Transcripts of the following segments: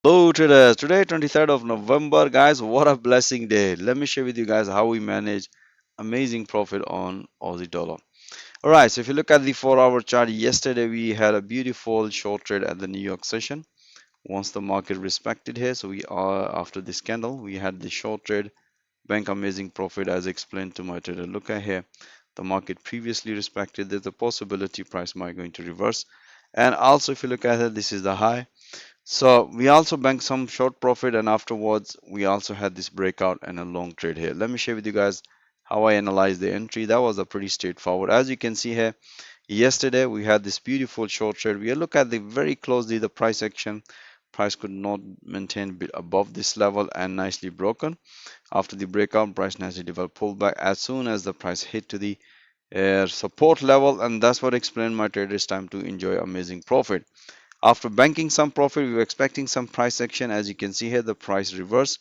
Hello traders, today 23rd of November guys, what a blessing day. Let me share with you guys how we manage amazing profit on Aussie dollar. Alright, so if you look at the 4-hour chart, yesterday we had a beautiful short trade at the New York session. Once the market respected here, so we are after this candle, we had the short trade, bank amazing profit as explained to my trader. Look at here, the market previously respected, there's a possibility price might going to reverse. And also if you look at it, this is the high. So we also banked some short profit and afterwards we also had this breakout and a long trade here. Let me share with you guys how I analyzed the entry. That was a pretty straightforward. As you can see here, yesterday we had this beautiful short trade. We look at the very closely the price action. Price could not maintain above this level and nicely broken. After the breakout, price nicely developed pullback as soon as the price hit to the support level, and that's what explained my traders time to enjoy amazing profit. After banking some profit, we were expecting some price action. As you can see here, the price reverse.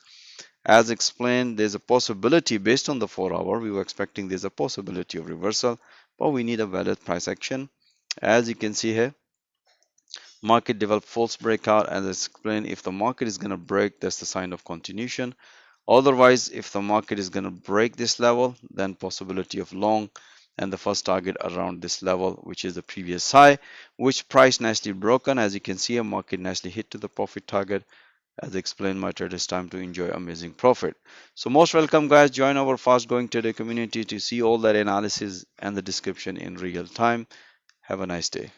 As explained, there's a possibility based on the 4-hour. We were expecting there's a possibility of reversal, but we need a valid price action. As you can see here, market developed false breakout. As explained, if the market is going to break, that's the sign of continuation. Otherwise, if the market is going to break this level, then possibility of long and the first target around this level, which is the previous high, which price nicely broken. As you can see, a market nicely hit to the profit target. As explained, my trade is time to enjoy amazing profit. So most welcome guys, join our fast growing trader community to see all that analysis and the description in real time. Have a nice day.